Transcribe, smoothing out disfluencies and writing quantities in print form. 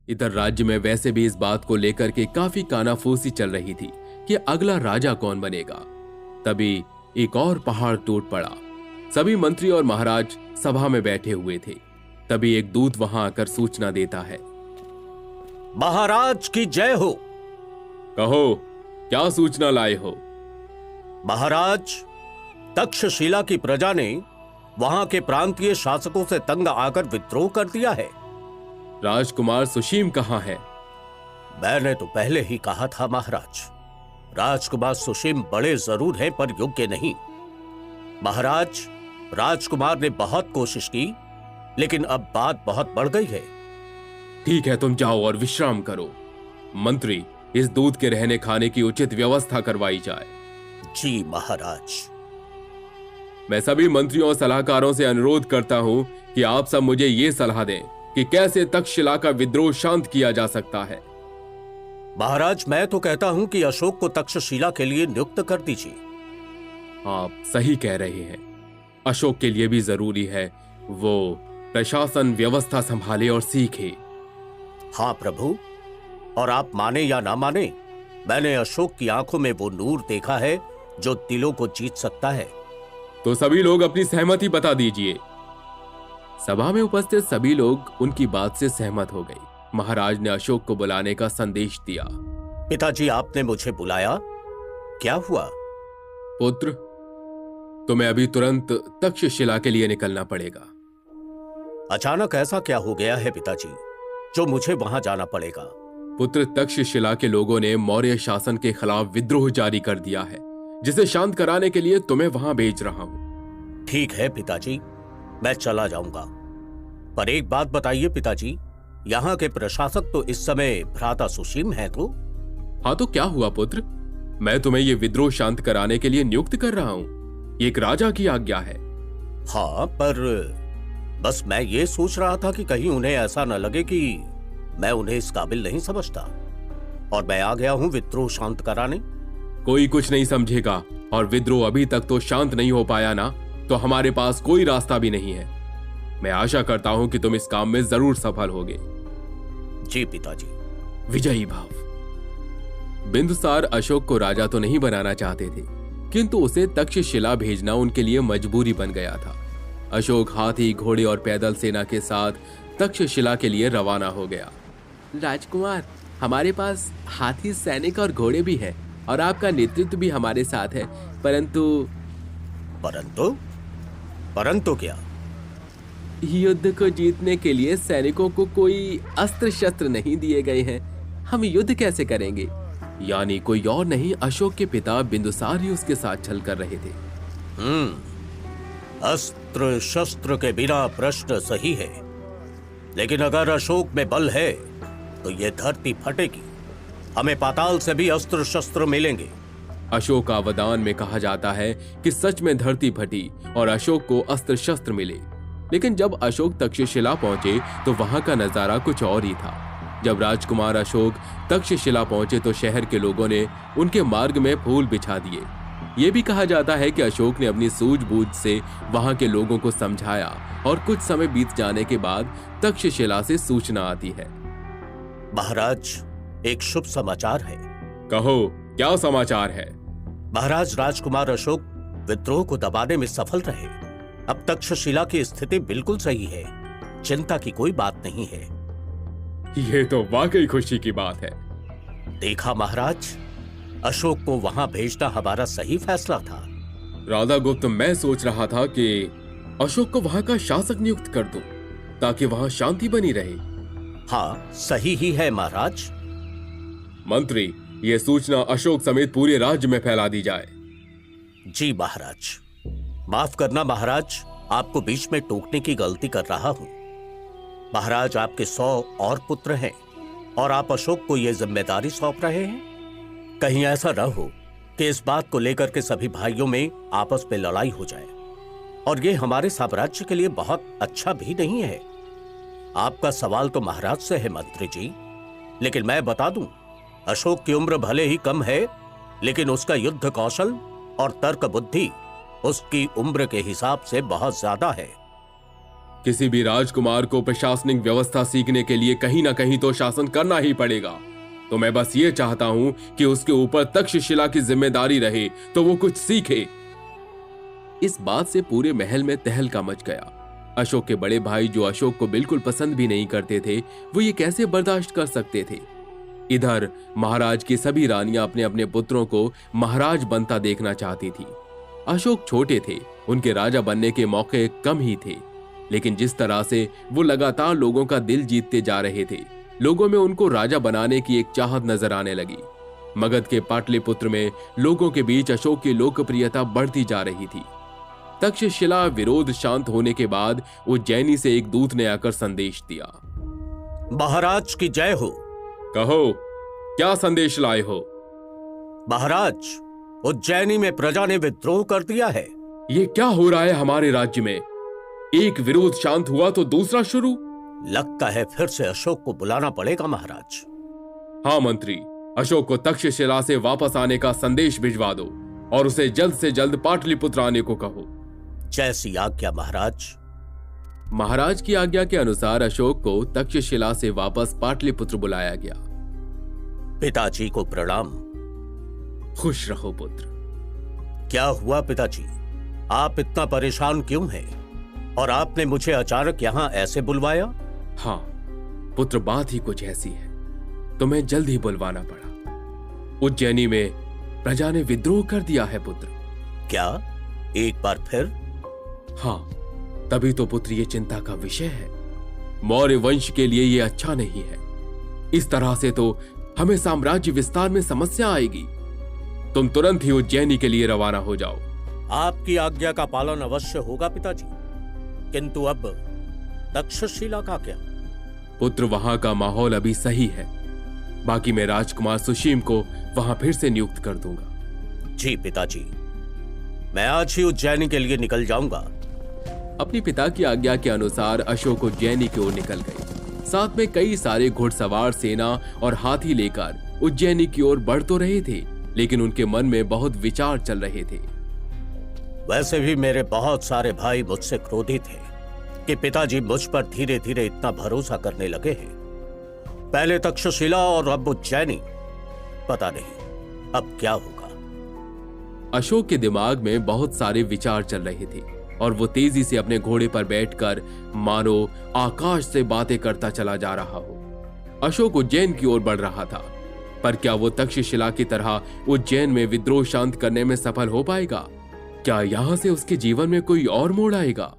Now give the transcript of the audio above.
इधर राज्य में वैसे भी इस बात को लेकर के काफी कानाफूसी चल रही थी कि अगला राजा कौन बनेगा। तभी एक और पहाड़ टूट पड़ा। सभी मंत्री और महाराज सभा में बैठे हुए थे। तभी एक दूत वहां आकर सूचना देता है। महाराज की जय हो। कहो, क्या सूचना लाए हो? महाराज, तक्षशिला की प्रजा ने वहां के प्रांतीय शासकों से तंग आकर विद्रोह कर दिया है। राजकुमार सुशीम कहाँ है? मैंने तो पहले ही कहा था महाराज, राजकुमार सुशीम बड़े जरूर हैं पर योग्य नहीं। महाराज, राजकुमार ने बहुत कोशिश की लेकिन अब बात बहुत बढ़ गई है। ठीक है, तुम जाओ और विश्राम करो। मंत्री, इस दूत के रहने खाने की उचित व्यवस्था करवाई जाए। जी महाराज। मैं सभी मंत्रियों और सलाहकारों से अनुरोध करता हूं कि आप सब मुझे ये सलाह दें कि कैसे तक्षशिला का विद्रोह शांत किया जा सकता है। महाराज, मैं तो कहता हूं कि अशोक को तक्षशिला के लिए नियुक्त कर दीजिए। आप सही कह रहे हैं। अशोक के लिए भी जरूरी है वो प्रशासन व्यवस्था संभाले और सीखे। हाँ प्रभु, और आप माने या ना माने, मैंने अशोक की आंखों में वो नूर देखा है जो दिलों को जीत सकता है। तो सभी लोग अपनी सहमति बता दीजिए। सभा में उपस्थित सभी लोग उनकी बात से सहमत हो गए। महाराज ने अशोक को बुलाने का संदेश दिया। पिताजी, आपने मुझे बुलाया, क्या हुआ? पुत्र, तुम्हें अभी तुरंत तक्षशिला के लिए निकलना पड़ेगा। अचानक ऐसा क्या हो गया है पिताजी जो मुझे वहां जाना पड़ेगा? पुत्र, तक्षशिला के लोगों ने मौर्य शासन के खिलाफ विद्रोह जारी कर दिया है, जिसे शांत कराने के लिए तुम्हें वहां भेज रहा हूं। ठीक है पिताजी, मैं चला जाऊंगा। पर एक बात बताइए पिताजी, यहाँ के प्रशासक तो इस समय भ्राता सुशीम है तो? हाँ, तो क्या हुआ पुत्र? मैं तुम्हें ये विद्रोह शांत कराने के लिए नियुक्त कर रहा हूँ। ये एक राजा की आज्ञा है। हाँ, पर बस मैं ये सोच रहा था कि कहीं उन्हें ऐसा न लगे कि मैं उन्हें इस काबिल नहीं समझता और मैं आ गया हूं विद्रोह शांत कराने। कोई कुछ नहीं समझेगा, और विद्रोह अभी तक तो शांत नहीं हो पाया ना, तो हमारे पास कोई रास्ता भी नहीं है। मैं आशा करता हूं कि तुम इस काम में जरूर सफल होगे। जी पिताजी। विजयी भाव। बिंदुसार अशोक को राजा तो नहीं बनाना चाहते थे, किंतु उसे तक्षशिला भेजना उनके लिए मजबूरी बन गया था। अशोक हाथी, घोड़े और पैदल सेना के साथ तक्षशिला के लिए रवाना हो गया। राजकुमार, हमारे पास हाथी, सैनिक और घोड़े भी हैं और आपका नेतृत्व भी हमारे साथ है, परंतु परंतु क्या? युद्ध को जीतने के लिए सैनिकों को कोई अस्त्र शस्त्र नहीं दिए गए हैं। हम युद्ध कैसे करेंगे? यानी कोई और नहीं, अशोक के पिता बिंदुसार ही उसके साथ छल कर रहे थे। अस्त्र शस्त्र के बिना प्रश्न सही है, लेकिन अगर अशोक में बल है तो ये धरती फटेगी। हमें पाताल से भी अस्त्र शस्त्र मिलेंगे। अशोकावदान में कहा जाता है कि सच में धरती फटी और अशोक को अस्त्र शस्त्र मिले। लेकिन जब अशोक तक्षशिला पहुंचे तो वहां का नजारा कुछ और ही था। जब राजकुमार अशोक तक्षशिला पहुंचे तो शहर के लोगों ने उनके मार्ग में फूल बिछा दिए। ये भी कहा जाता है कि अशोक ने अपनी सूझबूझ से वहां के लोगों को समझाया और कुछ समय बीत जाने के बाद तक्षशिला से सूचना आती है। महाराज, एक शुभ समाचार है। कहो, क्या समाचार है? महाराज, राजकुमार अशोक विद्रोह को दबाने में सफल रहे। अब तक्षशिला की स्थिति बिल्कुल सही है, चिंता की कोई बात नहीं है। ये तो वाकई खुशी की बात है। देखा महाराज, अशोक को वहां भेजना हमारा सही फैसला था। राधा गुप्त, मैं सोच रहा था कि अशोक को वहां का शासक नियुक्त कर दूं, ताकि वहां शांति बनी रहे। हाँ, सही ही है महाराज। मंत्री, ये सूचना अशोक समेत पूरे राज्य में फैला दी जाए। जी महाराज। माफ करना महाराज, आपको बीच में टोकने की गलती कर रहा हूं। महाराज, आपके 100 और पुत्र हैं और आप अशोक को यह जिम्मेदारी सौंप रहे हैं। कहीं ऐसा न हो कि इस बात को लेकर के सभी भाइयों में आपस में लड़ाई हो जाए, और ये हमारे साम्राज्य के लिए बहुत अच्छा भी नहीं है। आपका सवाल तो महाराज से है मंत्री जी, लेकिन मैं बता दूं, अशोक की उम्र भले ही कम है, लेकिन उसका युद्ध कौशल और तर्क बुद्धि उसकी उम्र के हिसाब से बहुत ज्यादा है। किसी भी राजकुमार को प्रशासनिक व्यवस्था सीखने के लिए कहीं ना कहीं तो शासन करना ही पड़ेगा। तो मैं बस ये चाहता हूं कि उसके ऊपर तक्षशिला की जिम्मेदारी रहे तो वो कुछ सीखे। इस बात से पूरे महल में तहलका मच गया। अशोक के बड़े भाई, जो अशोक को बिल्कुल पसंद भी नहीं करते थे, वो ये कैसे बर्दाश्त कर सकते थे। इधर महाराज की सभी रानियां अपने अपने पुत्रों को महाराज बनता देखना चाहती थी। अशोक छोटे थे, उनके राजा बनने के मौके कम ही थे, लेकिन जिस तरह से वो लगातार लोगों का दिल जीतते जा रहे थे, लोगों में उनको राजा बनाने की एक चाहत नजर आने लगी। मगध के पाटलिपुत्र में लोगों के बीच अशोक की लोकप्रियता बढ़ती जा रही थी। तक्षशिला विरोध शांत होने के बाद उज्जैनी से एक दूत ने आकर संदेश दिया। महाराज की जय हो। कहो, क्या संदेश लाए हो? महाराज, उज्जैनी में प्रजा ने विद्रोह कर दिया है। ये क्या हो रहा है हमारे राज्य में? एक विरोध शांत हुआ तो दूसरा शुरू। लगता है फिर से अशोक को बुलाना पड़ेगा महाराज। हाँ मंत्री, अशोक को तक्षशिला से वापस आने का संदेश भिजवा दो और उसे जल्द से जल्द पाटलिपुत्र आने को कहो। जैसी आज्ञा महाराज। महाराज की आज्ञा के अनुसार अशोक को तक्षशिला से वापस पाटलिपुत्र बुलाया गया। पिताजी को प्रणाम। खुश रहो पुत्र। क्या हुआ पिताजी, आप इतना परेशान क्यों हैं? और आपने मुझे अचानक यहां ऐसे बुलवाया? हाँ पुत्र, बात ही कुछ ऐसी है, तुम्हें जल्द ही बुलवाना पड़ा। उज्जैनी में प्रजा ने विद्रोह कर दिया है पुत्र। क्या? एक बार फिर? हाँ, तभी तो पुत्र ये चिंता का विषय है। मौर्य वंश के लिए ये अच्छा नहीं है। इस तरह से तो हमें साम्राज्य विस्तार में समस्या आएगी। तुम तुरंत ही उज्जैनी के लिए रवाना हो जाओ। आपकी आज्ञा का पालन अवश्य होगा पिताजी, किंतु अब तक्षशिला का क्या? पुत्र, वहां का माहौल अभी सही है। बाकी मैं राजकुमार सुशीम को वहां फिर से नियुक्त कर दूंगा। जी पिताजी, मैं आज ही उज्जैनी के लिए निकल जाऊंगा। अपने पिता की आज्ञा के अनुसार अशोक उज्जैनी की ओर निकल गए। साथ में कई सारे घुड़सवार, सेना और हाथी लेकर उज्जैनी की ओर बढ़ तो रहे थे, लेकिन उनके मन में बहुत विचार चल रहे थे। वैसे भी मेरे बहुत सारे भाई मुझसे क्रोधित हैं कि पिताजी मुझ पर धीरे धीरे इतना भरोसा करने लगे हैं। पहले तक्षशिला और अब उज्जैनी, पता नहीं अब क्या होगा। अशोक के दिमाग में बहुत सारे विचार चल रहे थे और वो तेजी से अपने घोड़े पर बैठकर मानो आकाश से बातें करता चला जा रहा हो। अशोक उज्जैन की ओर बढ़ रहा था, पर क्या वो तक्षशिला की तरह उज्जैन में विद्रोह शांत करने में सफल हो पाएगा? क्या यहां से उसके जीवन में कोई और मोड़ आएगा?